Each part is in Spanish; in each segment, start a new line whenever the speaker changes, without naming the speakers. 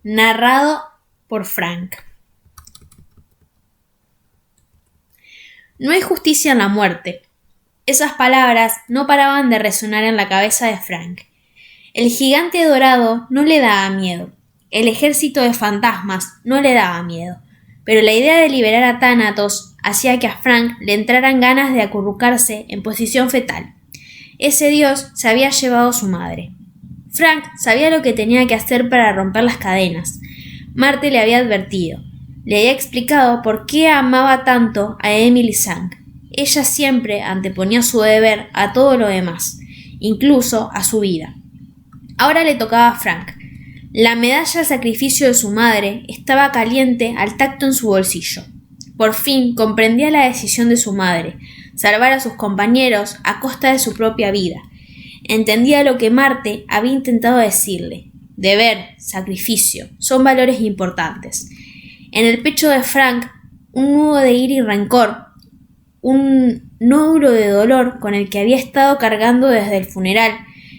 narrado por Frank. No hay justicia en la muerte. Esas palabras no paraban de resonar en la cabeza de Frank. El gigante dorado no le daba miedo. El ejército de fantasmas no le daba miedo. Pero la idea de liberar a Thanatos hacía que a Frank le entraran ganas de acurrucarse en posición fetal. Ese dios se había llevado a su madre. Frank sabía lo que tenía que hacer para romper las cadenas. Marte le había advertido. Le había explicado por qué amaba tanto a Emily Sang. Ella siempre anteponía su deber a todo lo demás, incluso a su vida. Ahora le tocaba a Frank. La medalla al sacrificio de su madre estaba caliente al tacto en su bolsillo. Por fin comprendía la decisión de su madre, salvar a sus compañeros a costa de su propia vida. Entendía lo que Marte había intentado decirle. Deber, sacrificio, son valores importantes. En el pecho de Frank, un nudo de ira y rencor, un nódulo de dolor con el que había estado cargando desde el funeral,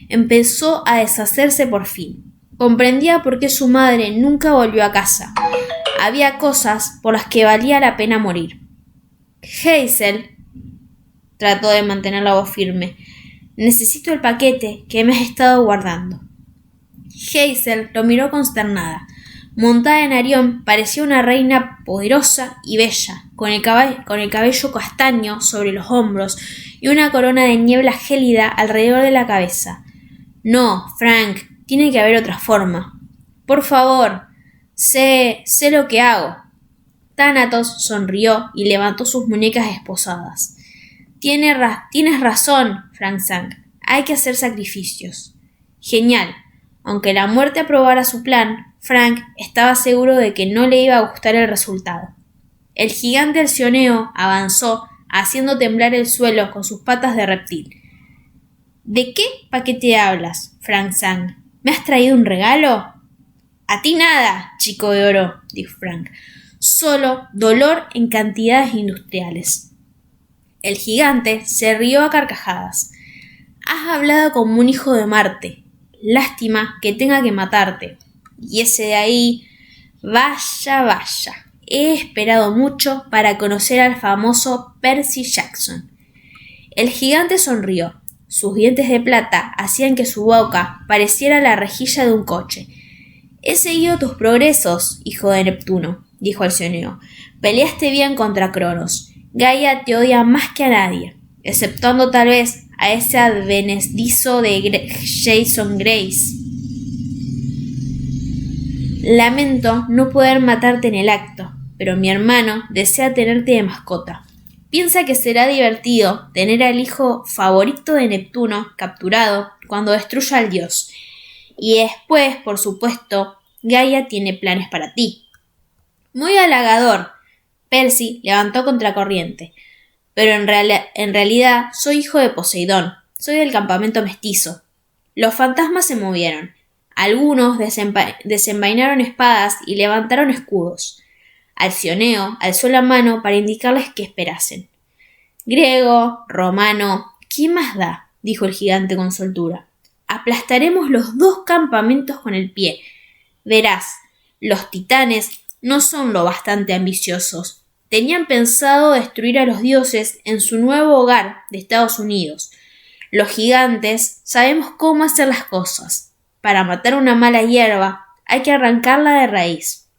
empezó a deshacerse por fin. Comprendía por qué su madre nunca volvió a casa. Había cosas por las que valía la pena morir. Hazel, trató de mantener la voz firme, necesito el paquete que me has estado guardando. Hazel lo miró consternada. Montada en Arión, parecía una reina poderosa y bella, con el cabello castaño sobre los hombros y una corona de niebla gélida alrededor de la cabeza. No, Frank, tiene que haber otra forma. Por favor, sé lo que hago. Thanatos sonrió y levantó sus muñecas esposadas. Tienes razón, Frank Sang. Hay que hacer sacrificios. Genial. Aunque la muerte aprobara su plan, Frank estaba seguro de que no le iba a gustar el resultado. El gigante alcioneo avanzó, haciendo temblar el suelo con sus patas de reptil. ¿De qué paquete hablas, Frank Sang? ¿Me has traído un regalo? A ti nada, chico de oro, dijo Frank. Solo dolor en cantidades industriales. El gigante se rió a carcajadas. Has hablado como un hijo de Marte. Lástima que tenga que matarte. Y ese de ahí, vaya. He esperado mucho para conocer al famoso Percy Jackson. El gigante sonrió. Sus dientes de plata hacían que su boca pareciera la rejilla de un coche. He seguido tus progresos, hijo de Neptuno, dijo Alcioneo. Peleaste bien contra Cronos. Gaia te odia más que a nadie, exceptuando tal vez a ese advenedizo de Jason Grace. Lamento no poder matarte en el acto, pero mi hermano desea tenerte de mascota. Piensa que será divertido tener al hijo favorito de Neptuno capturado cuando destruya al dios. Y después, por supuesto, Gaia tiene planes para ti. Muy halagador. Percy levantó contracorriente. Pero en realidad soy hijo de Poseidón. Soy del campamento mestizo. Los fantasmas se movieron. Algunos desenvainaron espadas y levantaron escudos. Alcioneo alzó la mano para indicarles que esperasen. Griego, romano, ¿qué más da? Dijo el gigante con soltura. Aplastaremos los dos campamentos con el pie. Verás, los titanes no son lo bastante ambiciosos. Tenían pensado destruir a los dioses en su nuevo hogar de Estados Unidos. Los gigantes sabemos cómo hacer las cosas. Para matar una mala hierba hay que arrancarla de raíz.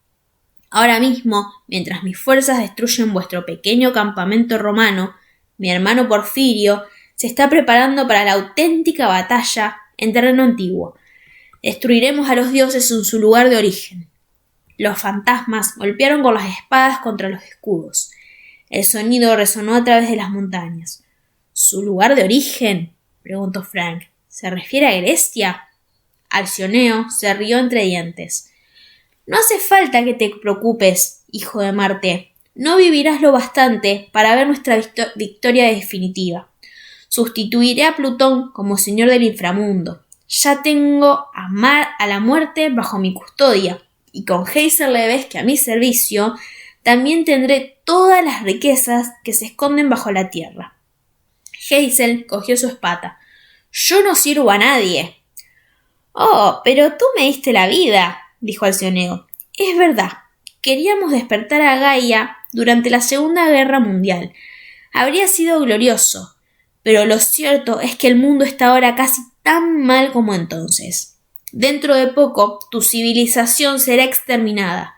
Ahora mismo, mientras mis fuerzas destruyen vuestro pequeño campamento romano, mi hermano Porfirio se está preparando para la auténtica batalla en terreno antiguo. Destruiremos a los dioses en su lugar de origen. Los fantasmas golpearon con las espadas contra los escudos. El sonido resonó a través de las montañas. ¿Su lugar de origen?, preguntó Frank. ¿Se refiere a Grecia? Alcioneo se rió entre dientes. No hace falta que te preocupes, hijo de Marte. No vivirás lo bastante para ver nuestra victoria definitiva. Sustituiré a Plutón como señor del inframundo. Ya tengo a la muerte bajo mi custodia, y con Hazel Levesque a mi servicio, también tendré todas las riquezas que se esconden bajo la tierra. Hazel cogió su espada. Yo no sirvo a nadie. Oh, pero tú me diste la vida, dijo Alcioneo. Es verdad. Queríamos despertar a Gaia durante la Segunda Guerra Mundial. Habría sido glorioso. Pero lo cierto es que el mundo está ahora casi tan mal como entonces. Dentro de poco, tu civilización será exterminada.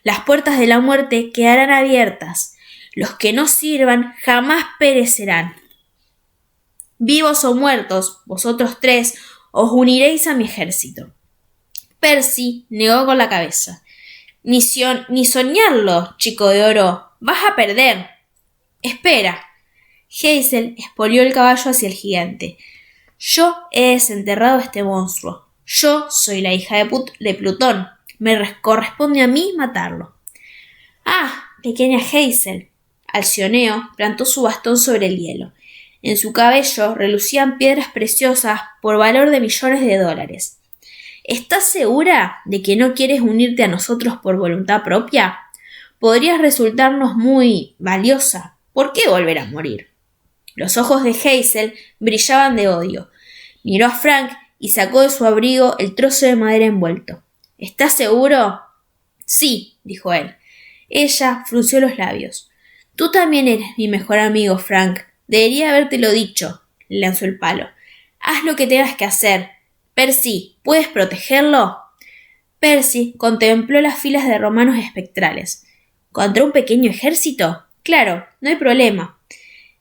Las puertas de la muerte quedarán abiertas. Los que no sirvan jamás perecerán. Vivos o muertos, vosotros tres, os uniréis a mi ejército. Percy negó con la cabeza. Ni soñarlo, chico de oro. Vas a perder. Espera. Hazel espolió el caballo hacia el gigante. Yo he desenterrado a este monstruo. Yo soy la hija de Plutón. Me corresponde a mí matarlo. Ah, pequeña Hazel. Alcioneo plantó su bastón sobre el hielo. En su cabello relucían piedras preciosas por valor de millones de dólares. ¿Estás segura de que no quieres unirte a nosotros por voluntad propia? Podrías resultarnos muy valiosa. ¿Por qué volver a morir? Los ojos de Hazel brillaban de odio. Miró a Frank y sacó de su abrigo el trozo de madera envuelto. ¿Estás seguro? Sí, dijo él. Ella frunció los labios. Tú también eres mi mejor amigo, Frank. Debería habértelo dicho. Le lanzó el palo. Haz lo que tengas que hacer. Percy, ¿puedes protegerlo? Percy contempló las filas de romanos espectrales. ¿Contra un pequeño ejército? Claro, no hay problema.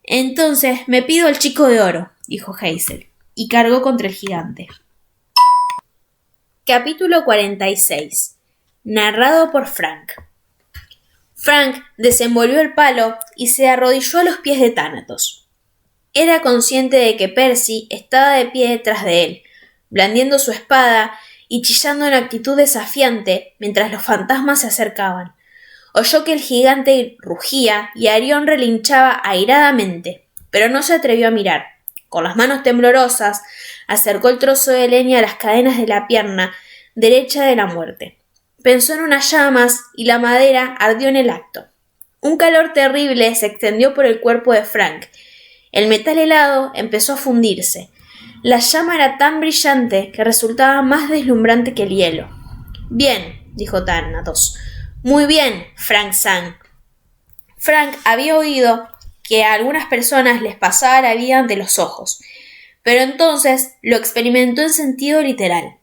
Entonces me pido al chico de oro, dijo Hazel, y cargó contra el gigante. Capítulo 46. Narrado por Frank. Frank desenvolvió el palo y se arrodilló a los pies de Thanatos. Era consciente de que Percy estaba de pie detrás de él, blandiendo su espada y chillando en actitud desafiante mientras los fantasmas se acercaban. Oyó que el gigante rugía y Arión relinchaba airadamente, pero no se atrevió a mirar. Con las manos temblorosas, acercó el trozo de leña a las cadenas de la pierna derecha de la muerte. Pensó en unas llamas y la madera ardió en el acto. Un calor terrible se extendió por el cuerpo de Frank. El metal helado empezó a fundirse. La llama era tan brillante que resultaba más deslumbrante que el hielo. Bien, dijo Thanatos. Muy bien, Frank Sang. Frank había oído que a algunas personas les pasaba la vida ante los ojos, pero entonces lo experimentó en sentido literal.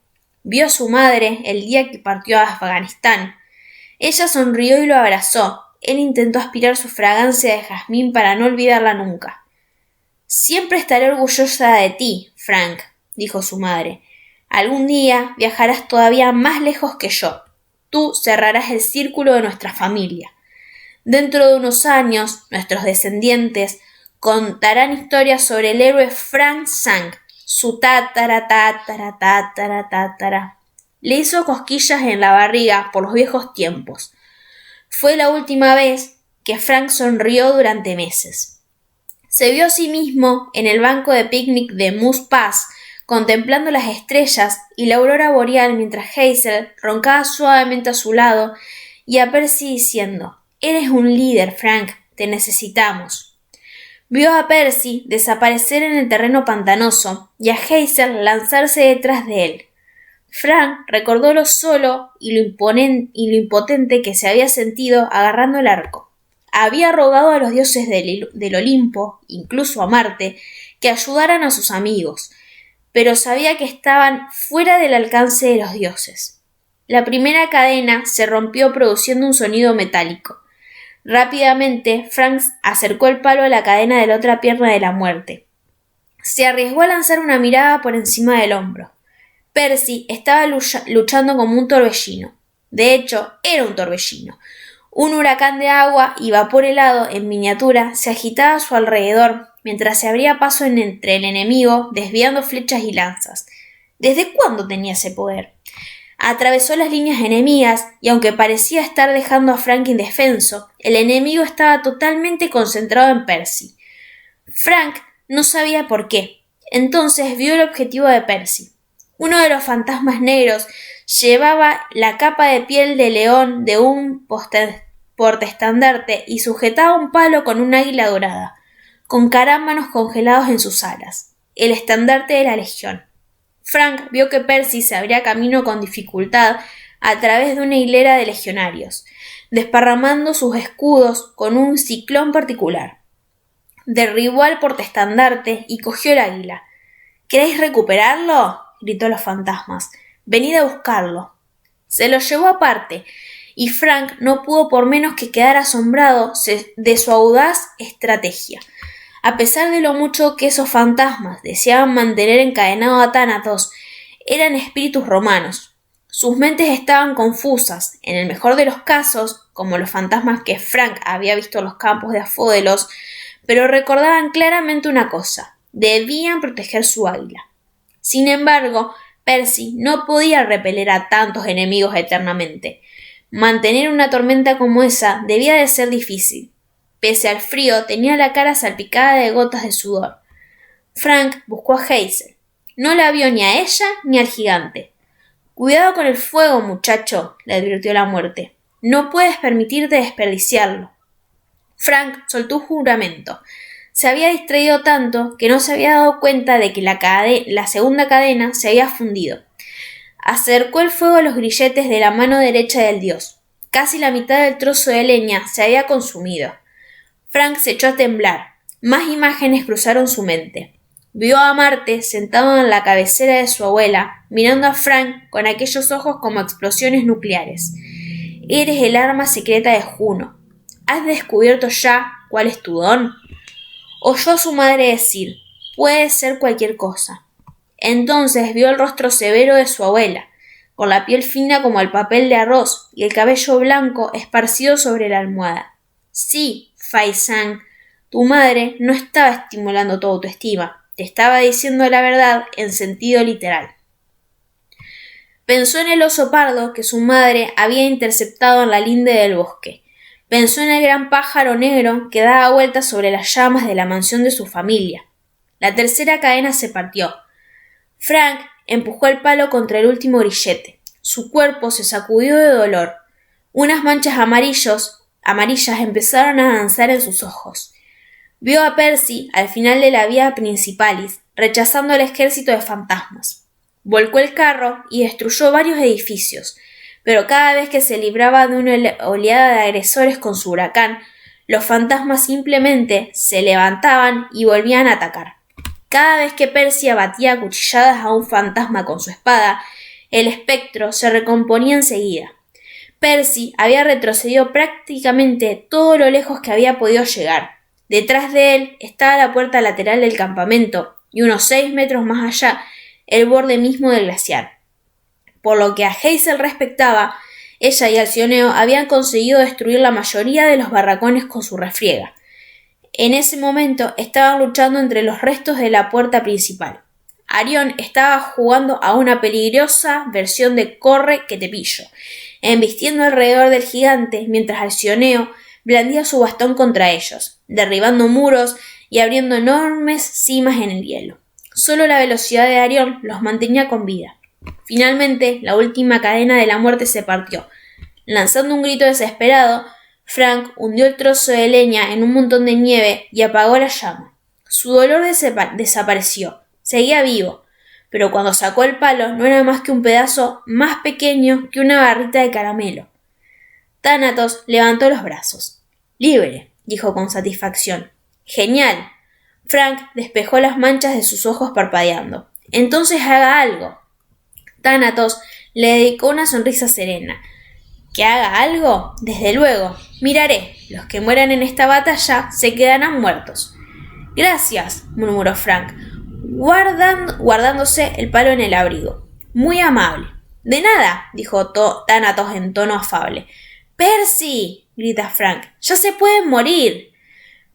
Vio a su madre el día que partió a Afganistán. Ella sonrió y lo abrazó. Él intentó aspirar su fragancia de jazmín para no olvidarla nunca. Siempre estaré orgullosa de ti, Frank, dijo su madre. Algún día viajarás todavía más lejos que yo. Tú cerrarás el círculo de nuestra familia. Dentro de unos años, nuestros descendientes contarán historias sobre el héroe Frank Sang, su tatara. Le hizo cosquillas en la barriga por los viejos tiempos. Fue la última vez que Frank sonrió durante meses. Se vio a sí mismo en el banco de picnic de Moose Pass, contemplando las estrellas y la aurora boreal mientras Hazel roncaba suavemente a su lado y a Percy diciendo: «Eres un líder, Frank, te necesitamos». Vio a Percy desaparecer en el terreno pantanoso y a Hazel lanzarse detrás de él. Frank recordó lo solo y lo impotente que se había sentido agarrando el arco. Había rogado a los dioses del Olimpo, incluso a Marte, que ayudaran a sus amigos, pero sabía que estaban fuera del alcance de los dioses. La primera cadena se rompió produciendo un sonido metálico. Rápidamente, Frank acercó el palo a la cadena de la otra pierna de la muerte. Se arriesgó a lanzar una mirada por encima del hombro. Percy estaba luchando como un torbellino. De hecho, era un torbellino. Un huracán de agua y vapor helado en miniatura se agitaba a su alrededor mientras se abría paso entre el enemigo, desviando flechas y lanzas. ¿Desde cuándo tenía ese poder? Atravesó las líneas enemigas y aunque parecía estar dejando a Frank indefenso, el enemigo estaba totalmente concentrado en Percy. Frank no sabía por qué. Entonces vio el objetivo de Percy. Uno de los fantasmas negros llevaba la capa de piel de león de un portaestandarte y sujetaba un palo con un águila dorada, con carámbanos congelados en sus alas, el estandarte de la legión. Frank vio que Percy se abría camino con dificultad a través de una hilera de legionarios, desparramando sus escudos con un ciclón particular. Derribó al portaestandarte y cogió el águila. ¿Queréis recuperarlo?, gritó a los fantasmas. Venid a buscarlo. Se lo llevó aparte, y Frank no pudo por menos que quedar asombrado de su audaz estrategia. A pesar de lo mucho que esos fantasmas deseaban mantener encadenado a Thanatos, eran espíritus romanos. Sus mentes estaban confusas, en el mejor de los casos, como los fantasmas que Frank había visto en los campos de Afódelos, pero recordaban claramente una cosa: debían proteger su águila. Sin embargo, Percy no podía repeler a tantos enemigos eternamente. Mantener una tormenta como esa debía de ser difícil. Pese al frío, tenía la cara salpicada de gotas de sudor. Frank buscó a Hazel. No la vio ni a ella ni al gigante. «Cuidado con el fuego, muchacho», le advirtió la muerte. «No puedes permitirte desperdiciarlo». Frank soltó un juramento. Se había distraído tanto que no se había dado cuenta de que la segunda cadena se había fundido. Acercó el fuego a los grilletes de la mano derecha del dios. Casi la mitad del trozo de leña se había consumido. Frank se echó a temblar. Más imágenes cruzaron su mente. Vio a Marte sentado en la cabecera de su abuela, mirando a Frank con aquellos ojos como explosiones nucleares. «Eres el arma secreta de Juno. ¿Has descubierto ya cuál es tu don?». Oyó a su madre decir: «Puede ser cualquier cosa». Entonces vio el rostro severo de su abuela, con la piel fina como el papel de arroz y el cabello blanco esparcido sobre la almohada. «Sí, Faizán, tu madre no estaba estimulando tu autoestima, te estaba diciendo la verdad en sentido literal». Pensó en el oso pardo que su madre había interceptado en la linde del bosque. Pensó en el gran pájaro negro que daba vueltas sobre las llamas de la mansión de su familia. La tercera cadena se partió. Frank empujó el palo contra el último grillete. Su cuerpo se sacudió de dolor. Unas manchas amarillas empezaron a danzar en sus ojos. Vio a Percy al final de la vía principalis, rechazando el ejército de fantasmas. Volcó el carro y destruyó varios edificios, pero cada vez que se libraba de una oleada de agresores con su huracán, los fantasmas simplemente se levantaban y volvían a atacar. Cada vez que Percy abatía a cuchilladas a un fantasma con su espada, el espectro se recomponía enseguida. Percy había retrocedido prácticamente todo lo lejos que había podido llegar. Detrás de él estaba la puerta lateral del campamento y unos 6 metros más allá el borde mismo del glaciar. Por lo que a Hazel respectaba, ella y Alcioneo habían conseguido destruir la mayoría de los barracones con su refriega. En ese momento estaban luchando entre los restos de la puerta principal. Arión estaba jugando a una peligrosa versión de Corre que te pillo, embistiendo alrededor del gigante mientras Alcioneo blandía su bastón contra ellos, derribando muros y abriendo enormes cimas en el hielo. Solo la velocidad de Arión los mantenía con vida. Finalmente, la última cadena de la muerte se partió. Lanzando un grito desesperado, Frank hundió el trozo de leña en un montón de nieve y apagó la llama. Su dolor desapareció. Seguía vivo, pero cuando sacó el palo no era más que un pedazo más pequeño que una barrita de caramelo. Thanatos levantó los brazos. «Libre», dijo con satisfacción. «Genial». Frank despejó las manchas de sus ojos parpadeando. «Entonces haga algo». Thanatos le dedicó una sonrisa serena. ¿Que haga algo? Desde luego. Miraré. Los que mueran en esta batalla se quedarán muertos. Gracias, murmuró Frank, guardándose el palo en el abrigo. Muy amable. De nada, dijo Thanatos en tono afable. ¡Percy!, grita Frank. ¡Ya se pueden morir!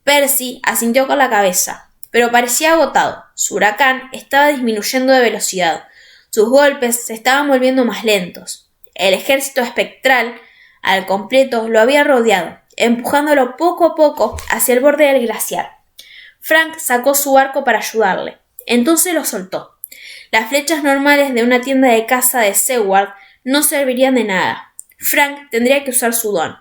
Percy asintió con la cabeza, pero parecía agotado. Su huracán estaba disminuyendo de velocidad. Sus golpes se estaban volviendo más lentos. El ejército espectral, al completo, lo había rodeado, empujándolo poco a poco hacia el borde del glaciar. Frank sacó su arco para ayudarle. Entonces lo soltó. Las flechas normales de una tienda de caza de Seward no servirían de nada. Frank tendría que usar su don.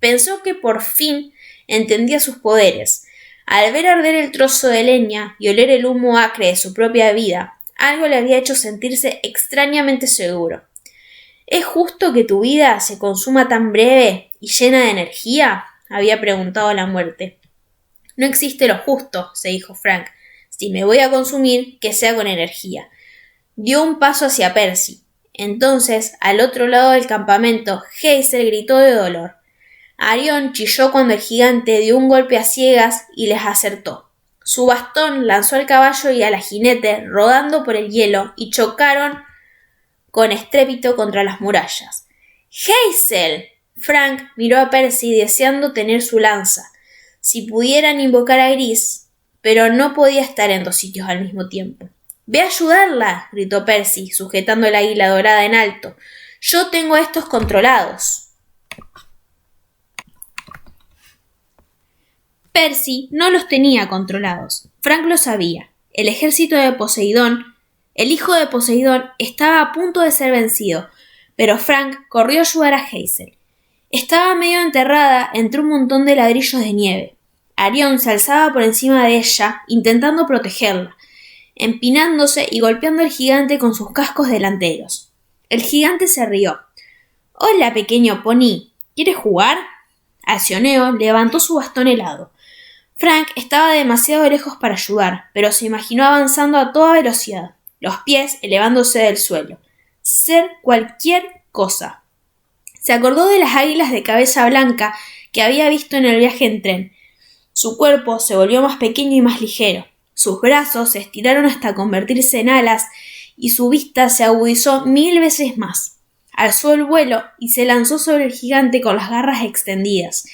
Pensó que por fin entendía sus poderes. Al ver arder el trozo de leña y oler el humo acre de su propia vida, algo le había hecho sentirse extrañamente seguro. ¿Es justo que tu vida se consuma tan breve y llena de energía? Había preguntado la muerte. No existe lo justo, se dijo Frank. Si me voy a consumir, que sea con energía. Dio un paso hacia Percy. Entonces, al otro lado del campamento, Hazel gritó de dolor. Arión chilló cuando el gigante dio un golpe a ciegas y les acertó. Su bastón lanzó al caballo y a la jinete rodando por el hielo y chocaron con estrépito contra las murallas. ¡Hazel! Frank miró a Percy deseando tener su lanza. Si pudieran invocar a Gris, pero no podía estar en dos sitios al mismo tiempo. —¡Ve a ayudarla! —gritó Percy, sujetando el águila dorada en alto. —Yo tengo estos controlados. Percy no los tenía controlados. Frank lo sabía. El ejército de Poseidón, el hijo de Poseidón, estaba a punto de ser vencido, pero Frank corrió a ayudar a Hazel. Estaba medio enterrada entre un montón de ladrillos de nieve. Arión se alzaba por encima de ella, intentando protegerla, empinándose y golpeando al gigante con sus cascos delanteros. El gigante se rió. —Hola, pequeño pony, ¿quieres jugar? Alcioneo levantó su bastón helado. Frank estaba demasiado lejos para ayudar, pero se imaginó avanzando a toda velocidad, los pies elevándose del suelo. Ser cualquier cosa. Se acordó de las águilas de cabeza blanca que había visto en el viaje en tren. Su cuerpo se volvió más pequeño y más ligero. Sus brazos se estiraron hasta convertirse en alas y su vista se agudizó 1000 veces más. Alzó el vuelo y se lanzó sobre el gigante con las garras extendidas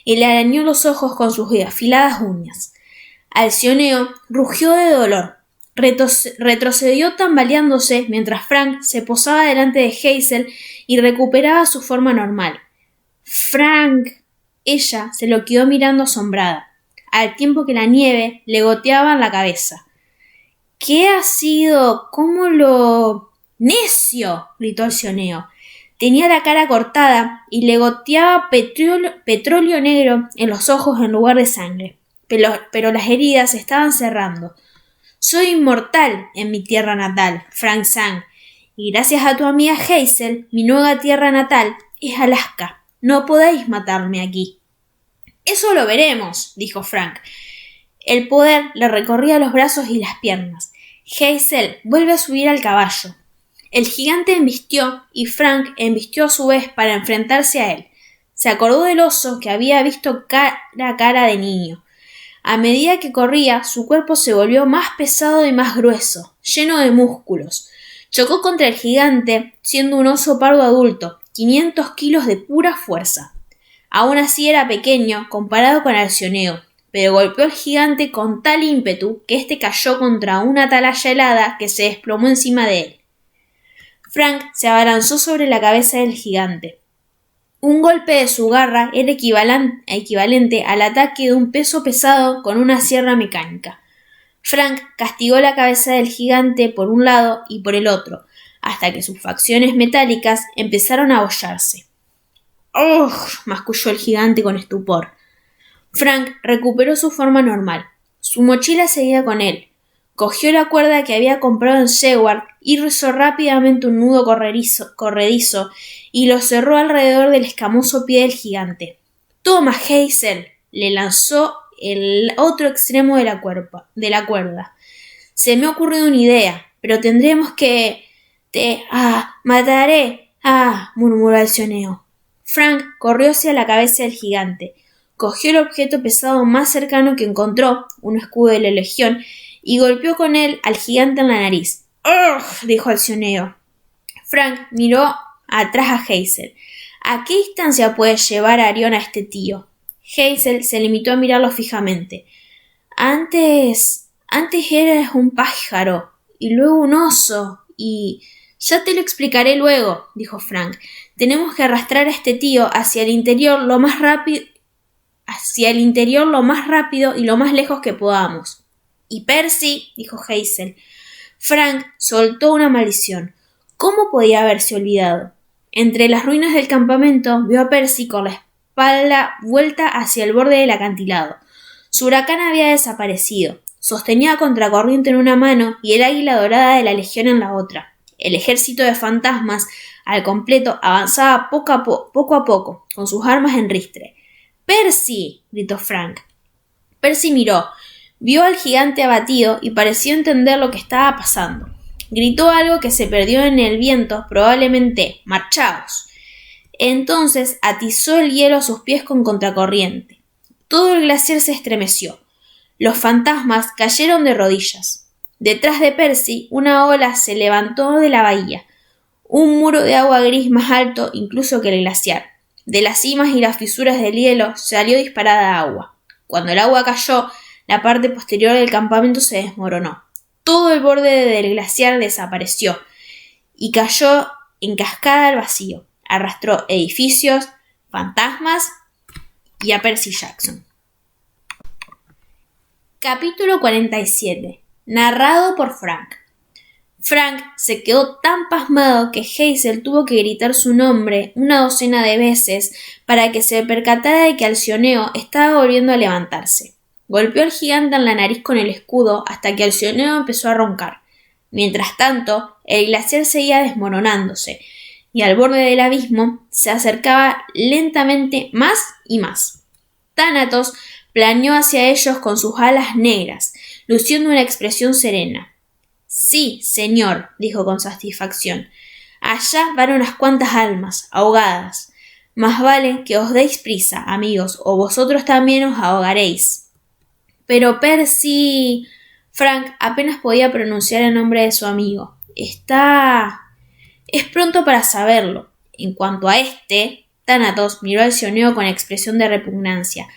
y le arañó los ojos con sus afiladas uñas. Alcioneo rugió de dolor. Retrocedió tambaleándose mientras Frank se posaba delante de Hazel y recuperaba su forma normal. —¡Frank! Ella se lo quedó mirando asombrada, al tiempo que la nieve le goteaba en la cabeza. —¿Qué ha sido? ¿Cómo lo...? —¡Necio! —gritó Alcioneo. Tenía la cara cortada y le goteaba petróleo negro en los ojos en lugar de sangre, pero las heridas se estaban cerrando. —Soy inmortal en mi tierra natal, Frank Sang, y gracias a tu amiga Hazel, mi nueva tierra natal es Alaska. No podéis matarme aquí. —Eso lo veremos —dijo Frank. El poder le recorría los brazos y las piernas. Hazel, vuelve a subir al caballo. El gigante embistió y Frank embistió a su vez para enfrentarse a él. Se acordó del oso que había visto cara a cara de niño. A medida que corría, su cuerpo se volvió más pesado y más grueso, lleno de músculos. Chocó contra el gigante, siendo un oso pardo adulto, 500 kilos de pura fuerza. Aún así era pequeño comparado con Alcioneo, pero golpeó al gigante con tal ímpetu que éste cayó contra una atalaya helada que se desplomó encima de él. Frank se abalanzó sobre la cabeza del gigante. Un golpe de su garra era equivalente al ataque de un peso pesado con una sierra mecánica. Frank castigó la cabeza del gigante por un lado y por el otro, hasta que sus facciones metálicas empezaron a hollarse. ¡Oh! Masculló el gigante con estupor. Frank recuperó su forma normal. Su mochila seguía con él. Cogió la cuerda que había comprado en Seward y rizó rápidamente un nudo corredizo y lo cerró alrededor del escamoso pie del gigante. —¡Toma, Hazel! Le lanzó el otro extremo de la cuerda. —Se me ha ocurrido una idea, pero tendremos que... mataré. Murmuró Alcioneo. Frank corrió hacia la cabeza del gigante. Cogió el objeto pesado más cercano que encontró, un escudo de la Legión, y golpeó con él al gigante en la nariz. —¡Ugh! —dijo Alcioneo. Frank miró atrás a Hazel. —¿A qué distancia puede llevar a Arión a este tío? Hazel se limitó a mirarlo fijamente. Antes eras un pájaro, y luego un oso, y... —Ya te lo explicaré luego —dijo Frank—. Tenemos que arrastrar a este tío hacia el interior lo más rápido y lo más lejos que podamos. —Y Percy —dijo Hazel. Frank soltó una maldición. ¿Cómo podía haberse olvidado? Entre las ruinas del campamento vio a Percy con la espalda vuelta hacia el borde del acantilado. Su huracán había desaparecido. Sostenía contracorriente en una mano y el águila dorada de la Legión en la otra. El ejército de fantasmas al completo, avanzaba poco a poco, con sus armas en ristre. ¡Percy! Gritó Frank. Percy miró, vio al gigante abatido y pareció entender lo que estaba pasando. Gritó algo que se perdió en el viento, probablemente «¡Marchaos!». Entonces atizó el hielo a sus pies con contracorriente. Todo el glaciar se estremeció. Los fantasmas cayeron de rodillas. Detrás de Percy, una ola se levantó de la bahía, un muro de agua gris más alto incluso que el glaciar. De las cimas y las fisuras del hielo salió disparada agua. Cuando el agua cayó, la parte posterior del campamento se desmoronó. Todo el borde del glaciar desapareció y cayó en cascada al vacío. Arrastró edificios, fantasmas y a Percy Jackson. Capítulo 47. Narrado por Frank. Frank se quedó tan pasmado que Hazel tuvo que gritar su nombre una docena de veces para que se percatara de que Alcioneo estaba volviendo a levantarse. Golpeó al gigante en la nariz con el escudo hasta que Alcioneo empezó a roncar. Mientras tanto, el glaciar seguía desmoronándose y al borde del abismo se acercaba lentamente más y más. Thanatos planeó hacia ellos con sus alas negras, luciendo una expresión serena. «Sí, señor», dijo con satisfacción. «Allá van unas cuantas almas, ahogadas. Más vale que os deis prisa, amigos, o vosotros también os ahogaréis». «Pero Percy...» Frank apenas podía pronunciar el nombre de su amigo. «Está... Es pronto para saberlo. En cuanto a Thanatos miró al Cioneo con expresión de repugnancia.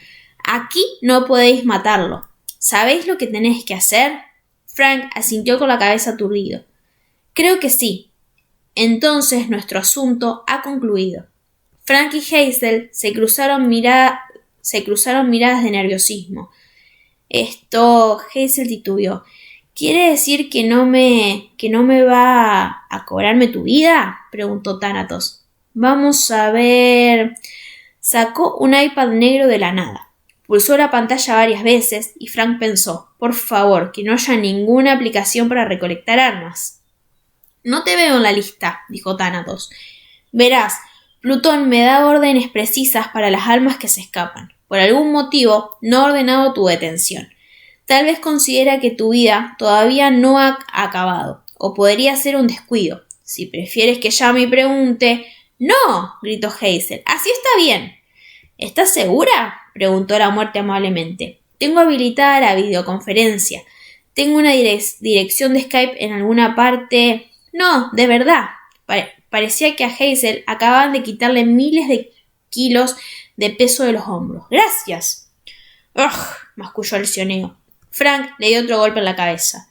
«Aquí no podéis matarlo. ¿Sabéis lo que tenéis que hacer?» Frank asintió con la cabeza aturdido. «Creo que sí. Entonces nuestro asunto ha concluido». Frank y Hazel se cruzaron miradas de nerviosismo. Hazel titubeó. «¿Quiere decir que no me va a cobrarme tu vida?», preguntó Thanatos. «Vamos a ver...». Sacó un iPad negro de la nada. Pulsó la pantalla varias veces y Frank pensó, por favor, que no haya ninguna aplicación para recolectar armas. «No te veo en la lista», dijo Thanatos. «Verás, Plutón me da órdenes precisas para las almas que se escapan. Por algún motivo no ha ordenado tu detención. Tal vez considera que tu vida todavía no ha acabado, o podría ser un descuido. Si prefieres que llame y pregunte...». «¡No!», gritó Hazel. «Así está bien». «¿Estás segura?», preguntó la muerte amablemente. «Tengo habilitada la videoconferencia. Tengo una dirección de Skype en alguna parte...». «No, de verdad». Parecía que a Hazel acababan de quitarle miles de kilos de peso de los hombros. «Gracias». «Ugh», masculló el Cioneo. Frank le dio otro golpe en la cabeza.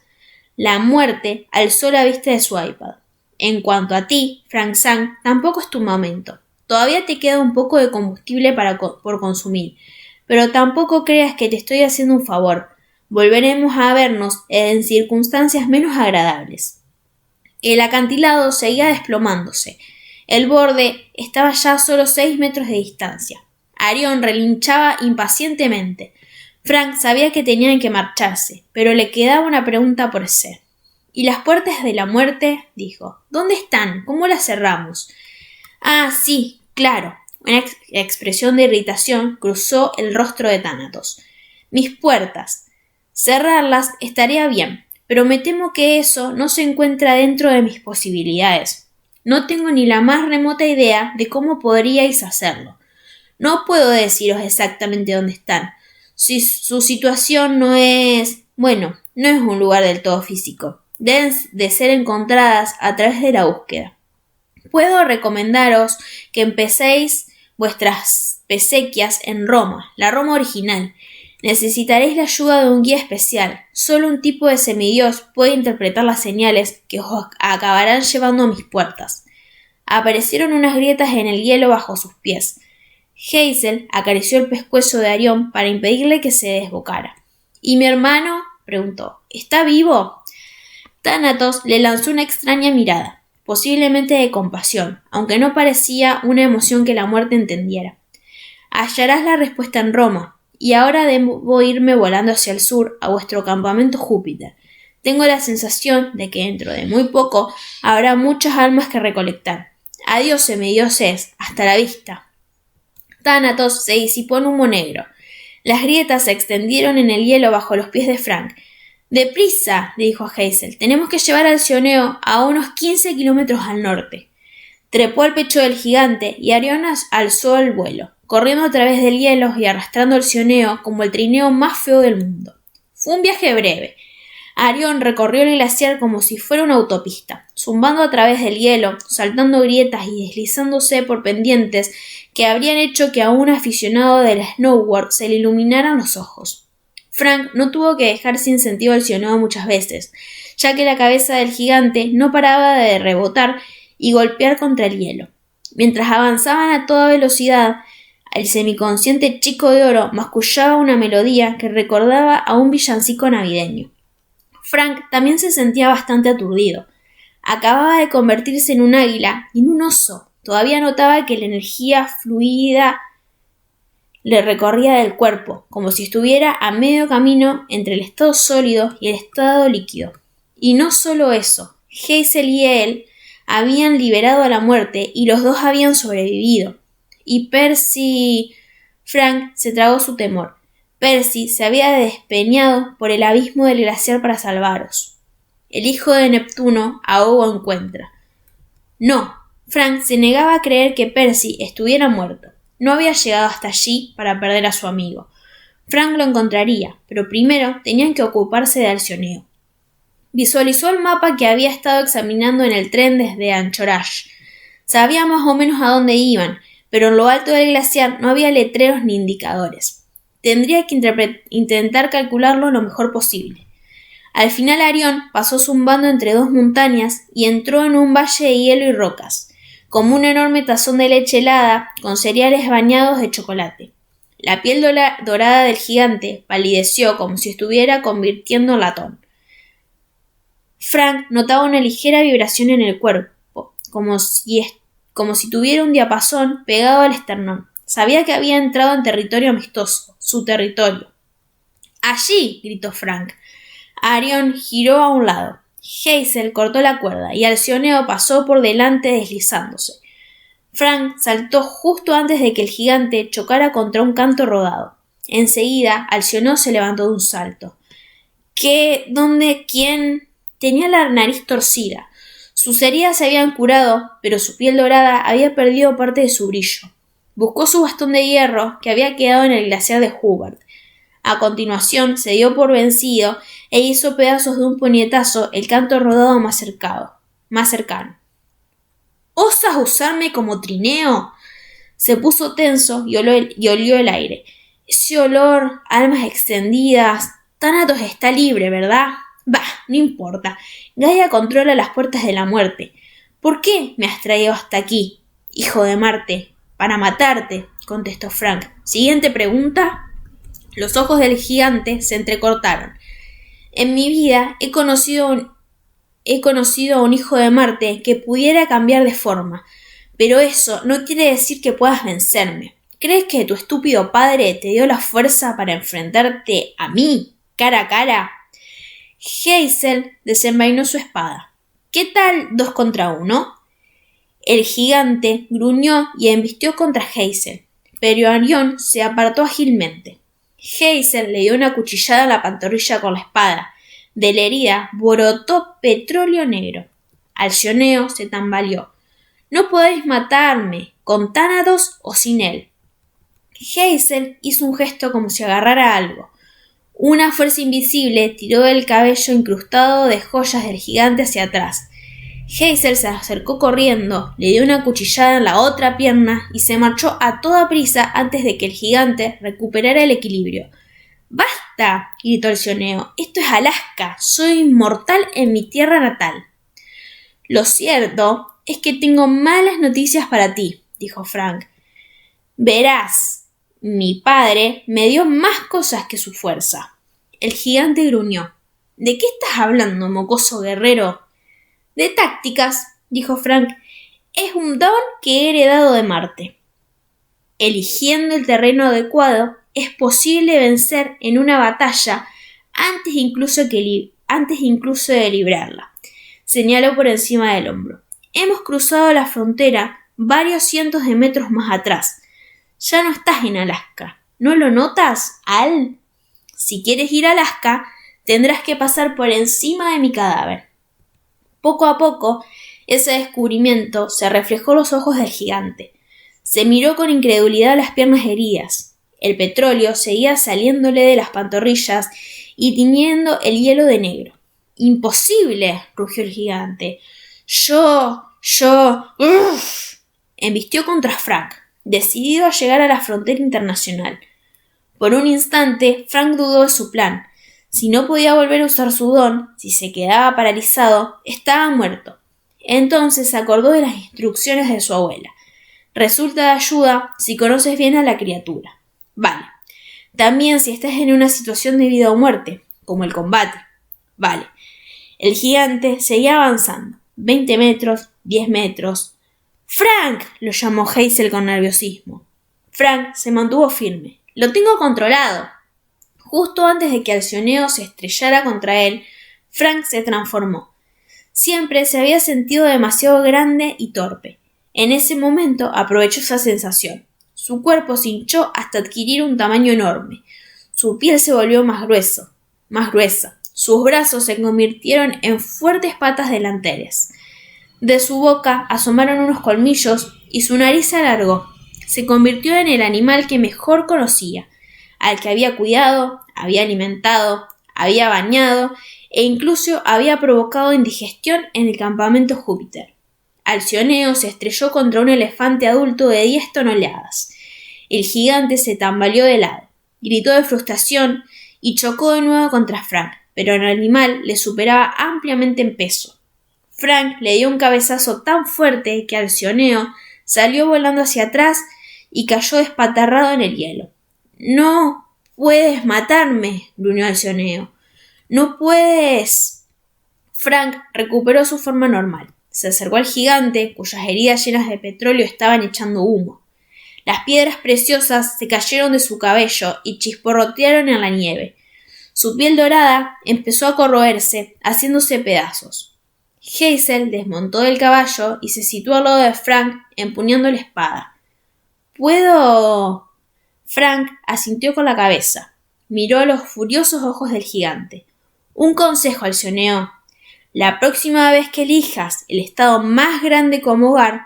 La muerte alzó la vista de su iPad. «En cuanto a ti, Frank Sang, tampoco es tu momento. Todavía te queda un poco de combustible por consumir, pero tampoco creas que te estoy haciendo un favor. Volveremos a vernos en circunstancias menos agradables». El acantilado seguía desplomándose. El borde estaba ya a solo 6 metros de distancia. Arión relinchaba impacientemente. Frank sabía que tenían que marcharse, pero le quedaba una pregunta por hacer. «¿Y las puertas de la muerte?», dijo. «¿Dónde están? ¿Cómo las cerramos?». «Ah, sí, claro». Una expresión de irritación cruzó el rostro de Thanatos. «Mis puertas. Cerrarlas estaría bien, pero me temo que eso no se encuentra dentro de mis posibilidades. No tengo ni la más remota idea de cómo podríais hacerlo. No puedo deciros exactamente dónde están. Si su situación no es... bueno, no es un lugar del todo físico. Deben de ser encontradas a través de la búsqueda. Puedo recomendaros que empecéis vuestras pesequias en Roma, la Roma original. Necesitaréis la ayuda de un guía especial. Solo un tipo de semidios puede interpretar las señales que os acabarán llevando a mis puertas». Aparecieron unas grietas en el hielo bajo sus pies. Hazel acarició el pescuezo de Arión para impedirle que se desbocara. «¿Y mi hermano?», preguntó. «¿Está vivo?». Thanatos le lanzó una extraña mirada, posiblemente de compasión, aunque no parecía una emoción que la muerte entendiera. «Hallarás la respuesta en Roma, y ahora debo irme volando hacia el sur a vuestro campamento Júpiter. Tengo la sensación de que dentro de muy poco habrá muchas almas que recolectar. Adiós, semidioses, hasta la vista. Thanatos se disipó en humo negro. Las grietas se extendieron en el hielo bajo los pies de Frank. «¡Deprisa!», le dijo a Hazel. «Tenemos que llevar al Cioneo a unos 15 kilómetros al norte». Trepó al pecho del gigante y Arión alzó el vuelo, corriendo a través del hielo y arrastrando el Cioneo como el trineo más feo del mundo. Fue un viaje breve. Arión recorrió el glaciar como si fuera una autopista, zumbando a través del hielo, saltando grietas y deslizándose por pendientes que habrían hecho que a un aficionado del snowboard se le iluminaran los ojos. Frank no tuvo que dejar sin sentido el Cioneo muchas veces, ya que la cabeza del gigante no paraba de rebotar y golpear contra el hielo. Mientras avanzaban a toda velocidad, el semiconsciente chico de oro mascullaba una melodía que recordaba a un villancico navideño. Frank también se sentía bastante aturdido. Acababa de convertirse en un águila y en un oso. Todavía notaba que la energía fluida le recorría del cuerpo, como si estuviera a medio camino entre el estado sólido y el estado líquido. Y no solo eso, Hazel y él habían liberado a la muerte y los dos habían sobrevivido. Y Percy... Frank se tragó su temor. Percy se había despeñado por el abismo del glaciar para salvaros. El hijo de Neptuno ahogo encuentra. No, Frank se negaba a creer que Percy estuviera muerto. No había llegado hasta allí para perder a su amigo. Frank lo encontraría, pero primero tenían que ocuparse de Alcioneo. Visualizó el mapa que había estado examinando en el tren desde Anchorage. Sabía más o menos a dónde iban, pero en lo alto del glaciar no había letreros ni indicadores. Tendría que intentar calcularlo lo mejor posible. Al final Arión pasó zumbando entre dos montañas y entró en un valle de hielo y rocas, como un enorme tazón de leche helada con cereales bañados de chocolate. La piel dorada del gigante palideció como si estuviera convirtiendo en latón. Frank notaba una ligera vibración en el cuerpo, como si tuviera un diapasón pegado al esternón. Sabía que había entrado en territorio amistoso, su territorio. «¡Allí!», gritó Frank. Arión giró a un lado. Hazel cortó la cuerda y Alcioneo pasó por delante deslizándose. Frank saltó justo antes de que el gigante chocara contra un canto rodado. Enseguida, Alcioneo se levantó de un salto. ¿Qué? ¿Dónde? ¿Quién? Tenía la nariz torcida. Sus heridas se habían curado, pero su piel dorada había perdido parte de su brillo. Buscó su bastón de hierro que había quedado en el glaciar de Hubbard. A continuación se dio por vencido e hizo pedazos de un puñetazo el canto rodado más cercano. ¿Osas usarme como trineo? Se puso tenso y olió el aire. Ese olor, almas extendidas. Thanatos está libre, ¿verdad? Bah, no importa. Gaia controla las puertas de la muerte. ¿Por qué me has traído hasta aquí, hijo de Marte? Para matarte, contestó Frank. Siguiente pregunta. Los ojos del gigante se entrecortaron. En mi vida he conocido a un hijo de Marte que pudiera cambiar de forma, pero eso no quiere decir que puedas vencerme. ¿Crees que tu estúpido padre te dio la fuerza para enfrentarte a mí, cara a cara? Hazel desenvainó su espada. ¿Qué tal 2 contra 1? El gigante gruñó y embistió contra Hazel, pero Arión se apartó ágilmente. Hazel le dio una cuchillada a la pantorrilla con la espada. De la herida brotó petróleo negro. Alcioneo se tambaleó. «No podéis matarme, con Thanatos o sin él». Hazel hizo un gesto como si agarrara algo. Una fuerza invisible tiró el cabello incrustado de joyas del gigante hacia atrás. Hazel se acercó corriendo, le dio una cuchillada en la otra pierna y se marchó a toda prisa antes de que el gigante recuperara el equilibrio. «¡Basta!», gritó Alcioneo. «Esto es Alaska. Soy inmortal en mi tierra natal». «Lo cierto es que tengo malas noticias para ti», dijo Frank. «Verás, mi padre me dio más cosas que su fuerza». El gigante gruñó. «¿De qué estás hablando, mocoso guerrero?» «De tácticas», dijo Frank. «Es un don que he heredado de Marte. Eligiendo el terreno adecuado, es posible vencer en una batalla antes incluso de librarla», señaló por encima del hombro. «Hemos cruzado la frontera varios cientos de metros más atrás. Ya no estás en Alaska. ¿No lo notas, Al? Si quieres ir a Alaska, tendrás que pasar por encima de mi cadáver. Poco a poco, ese descubrimiento se reflejó en los ojos del gigante. Se miró con incredulidad las piernas heridas. El petróleo seguía saliéndole de las pantorrillas y tiñendo el hielo de negro. ¡Imposible!, rugió el gigante. ¡Uff! Embistió contra Frank, decidido a llegar a la frontera internacional. Por un instante, Frank dudó de su plan. Si no podía volver a usar su don, si se quedaba paralizado, estaba muerto. Entonces se acordó de las instrucciones de su abuela. Resulta de ayuda si conoces bien a la criatura. Vale. También si estás en una situación de vida o muerte, como el combate. Vale. El gigante seguía avanzando. 20 metros, 10 metros. ¡Frank!, lo llamó Hazel con nerviosismo. Frank se mantuvo firme. Lo tengo controlado. Justo antes de que Alcioneo se estrellara contra él, Frank se transformó. Siempre se había sentido demasiado grande y torpe. En ese momento aprovechó esa sensación. Su cuerpo se hinchó hasta adquirir un tamaño enorme. Su piel se volvió más gruesa. Sus brazos se convirtieron en fuertes patas delanteras. De su boca asomaron unos colmillos y su nariz se alargó. Se convirtió en el animal que mejor conocía, al que había cuidado, había alimentado, había bañado e incluso había provocado indigestión en el campamento Júpiter. Alcioneo se estrelló contra un elefante adulto de 10 toneladas. El gigante se tambaleó de lado, gritó de frustración y chocó de nuevo contra Frank, pero el animal le superaba ampliamente en peso. Frank le dio un cabezazo tan fuerte que Alcioneo salió volando hacia atrás y cayó despatarrado en el hielo. «No puedes matarme», gruñó Alcioneo. «No puedes». Frank recuperó su forma normal. Se acercó al gigante, cuyas heridas llenas de petróleo estaban echando humo. Las piedras preciosas se cayeron de su cabello y chisporrotearon en la nieve. Su piel dorada empezó a corroerse, haciéndose pedazos. Hazel desmontó del caballo y se situó al lado de Frank, empuñando la espada. «¿Puedo...?» Frank asintió con la cabeza. Miró a los furiosos ojos del gigante. «Un consejo, Alcioneo. La próxima vez que elijas el estado más grande como hogar,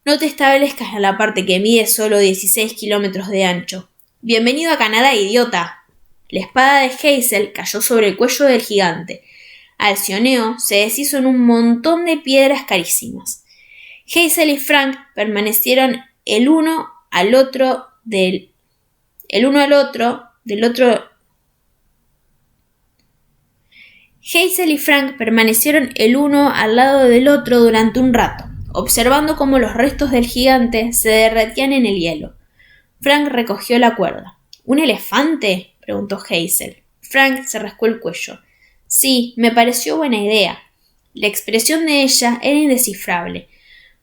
no te establezcas en la parte que mide solo 16 kilómetros de ancho. Bienvenido a Canadá, idiota». La espada de Hazel cayó sobre el cuello del gigante. Alcioneo se deshizo en un montón de piedras carísimas. Hazel y Frank permanecieron el uno al otro del Hazel y Frank permanecieron el uno al lado del otro durante un rato, observando cómo los restos del gigante se derretían en el hielo. Frank recogió la cuerda. «¿Un elefante?», preguntó Hazel. Frank se rascó el cuello. «Sí, me pareció buena idea». La expresión de ella era indescifrable.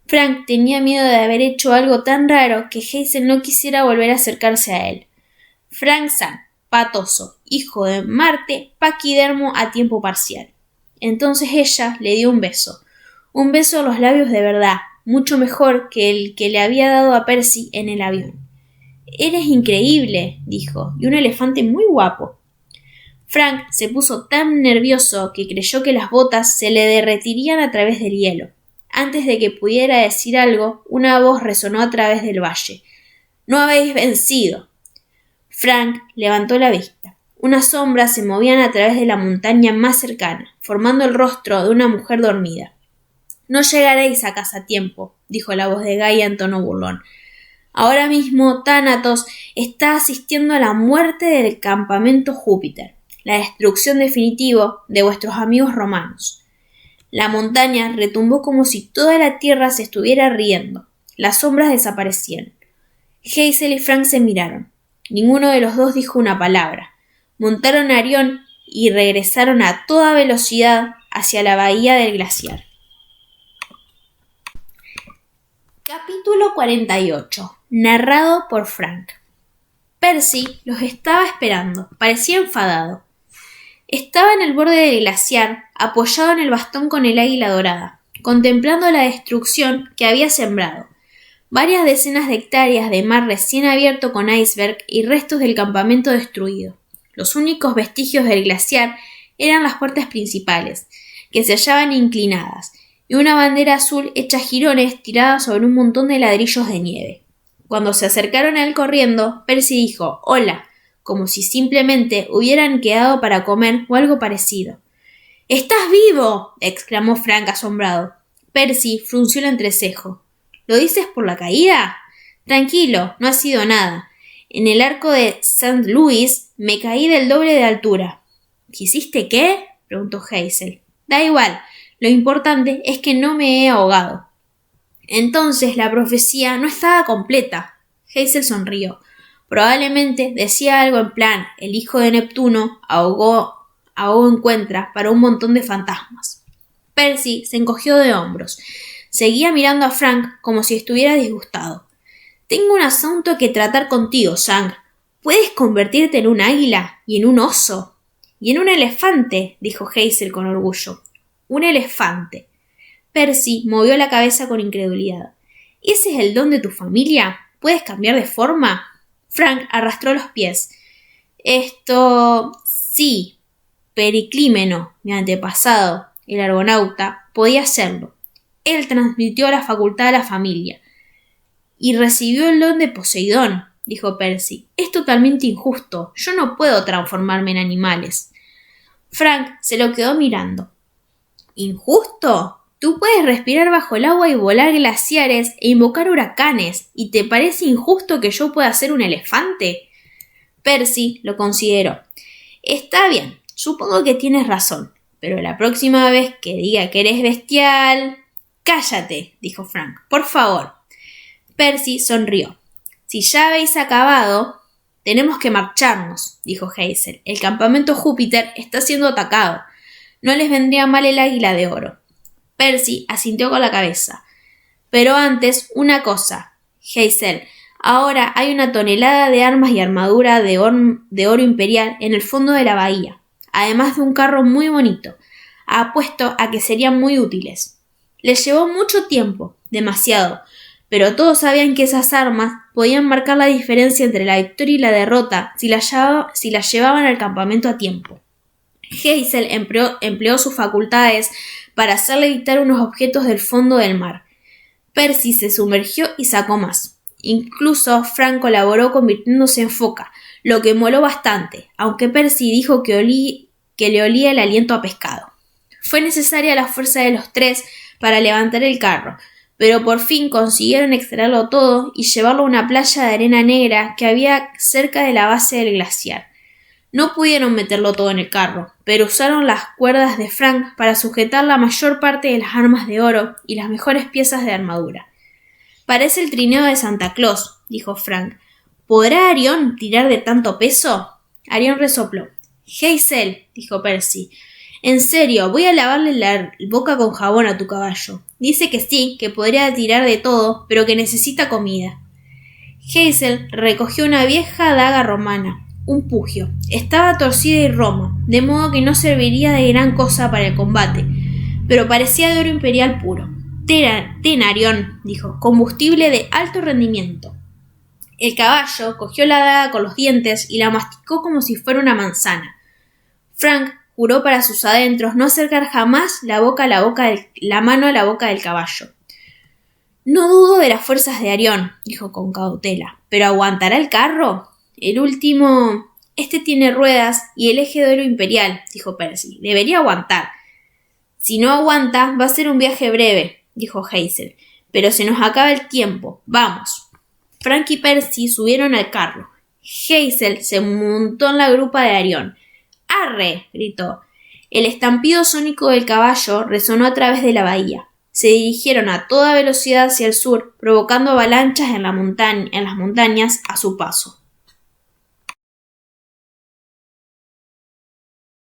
Frank tenía miedo de haber hecho algo tan raro que Hazel no quisiera volver a acercarse a él. Frank San, patoso, hijo de Marte, paquidermo a tiempo parcial. Entonces ella le dio un beso a los labios de verdad, mucho mejor que el que le había dado a Percy en el avión. «Eres increíble», dijo, «y un elefante muy guapo». Frank se puso tan nervioso que creyó que las botas se le derretirían a través del hielo. Antes de que pudiera decir algo, una voz resonó a través del valle. «¡No habéis vencido!». Frank levantó la vista. Unas sombras se movían a través de la montaña más cercana, formando el rostro de una mujer dormida. «No llegaréis a casa a tiempo», dijo la voz de Gaia en tono burlón. «Ahora mismo Thanatos está asistiendo a la muerte del campamento Júpiter, la destrucción definitiva de vuestros amigos romanos». La montaña retumbó como si toda la tierra se estuviera riendo. Las sombras desaparecieron. Hazel y Frank se miraron. Ninguno de los dos dijo una palabra. Montaron a Arión y regresaron a toda velocidad hacia la bahía del glaciar. Capítulo 48. Narrado por Frank. Percy los estaba esperando. Parecía enfadado. Estaba en el borde del glaciar, apoyado en el bastón con el águila dorada, contemplando la destrucción que había sembrado. varias decenas de hectáreas de mar recién abierto con iceberg y restos del campamento destruido. Los únicos vestigios del glaciar eran las puertas principales, que se hallaban inclinadas, y una bandera azul hecha jirones tirada sobre un montón de ladrillos de nieve. Cuando se acercaron a él corriendo, Percy dijo «Hola», como si simplemente hubieran quedado para comer o algo parecido. «¡Estás vivo!», exclamó Frank asombrado. Percy frunció el entrecejo. «¿Lo dices por la caída?» «Tranquilo, no ha sido nada. En el arco de St. Louis me caí del doble de altura». «¿Hiciste qué?», preguntó Hazel. «Da igual, lo importante es que no me he ahogado». Entonces la profecía no estaba completa. Hazel sonrió. Probablemente decía algo en plan, el hijo de Neptuno ahogó encuentra para un montón de fantasmas. Percy se encogió de hombros. Seguía mirando a Frank como si estuviera disgustado. «Tengo un asunto que tratar contigo, Sang. ¿Puedes convertirte en un águila y en un oso?» «Y en un elefante», dijo Hazel con orgullo. «Un elefante». Percy movió la cabeza con incredulidad. «¿Ese es el don de tu familia? ¿Puedes cambiar de forma?» Frank arrastró los pies. Sí. Periclímeno, mi antepasado, el argonauta, podía hacerlo. Él transmitió la facultad a la familia. «Y recibió el don de Poseidón», dijo Percy. «Es totalmente injusto. Yo no puedo transformarme en animales». Frank se lo quedó mirando. «¿Injusto? Tú puedes respirar bajo el agua y volar glaciares e invocar huracanes. ¿Y te parece injusto que yo pueda ser un elefante?» Percy lo consideró. «Está bien, supongo que tienes razón, pero la próxima vez que diga que eres bestial...» «Cállate», dijo Frank, «por favor». Percy sonrió. «Si ya habéis acabado...» «Tenemos que marcharnos», dijo Hazel. «El campamento Júpiter está siendo atacado. No les vendría mal el águila de oro». Percy asintió con la cabeza. «Pero antes, una cosa, Hazel. Ahora hay 1 tonelada de armas y armadura de oro imperial en el fondo de la bahía, además de un carro muy bonito. Apuesto a que serían muy útiles». Les llevó mucho tiempo, demasiado, pero todos sabían que esas armas podían marcar la diferencia entre la victoria y la derrota si las llevaban al campamento a tiempo. Hazel empleó sus facultades para hacerle dictar unos objetos del fondo del mar. Percy se sumergió y sacó más. Incluso Frank colaboró convirtiéndose en foca, lo que moló bastante, aunque Percy dijo que le olía el aliento a pescado. Fue necesaria la fuerza de los 3 para levantar el carro, pero por fin consiguieron extraerlo todo y llevarlo a una playa de arena negra que había cerca de la base del glaciar. No pudieron meterlo todo en el carro, pero usaron las cuerdas de Frank para sujetar la mayor parte de las armas de oro y las mejores piezas de armadura. «Parece el trineo de Santa Claus», dijo Frank. «¿Podrá Arión tirar de tanto peso?» Arión resopló. «Hazel», dijo Percy. «En serio, voy a lavarle la boca con jabón a tu caballo. Dice que sí, que podría tirar de todo, pero que necesita comida». Hazel recogió una vieja daga romana, un pugio. Estaba torcida y roma, de modo que no serviría de gran cosa para el combate, pero parecía de oro imperial puro. «Ten, Arión», dijo, «combustible de alto rendimiento». El caballo cogió la daga con los dientes y la masticó como si fuera una manzana. Frank juró para sus adentros no acercar jamás la mano a la boca del caballo. «No dudo de las fuerzas de Arión», dijo con cautela, «pero ¿aguantará el carro?» «El último... Este tiene ruedas y el eje de oro imperial», dijo Percy. «Debería aguantar». «Si no aguanta, va a ser un viaje breve», dijo Hazel. «Pero se nos acaba el tiempo. Vamos». Frank y Percy subieron al carro. Hazel se montó en la grupa de Arión. «¡Arre!», gritó. El estampido sónico del caballo resonó a través de la bahía. Se dirigieron a toda velocidad hacia el sur, provocando avalanchas en las montañas a su paso.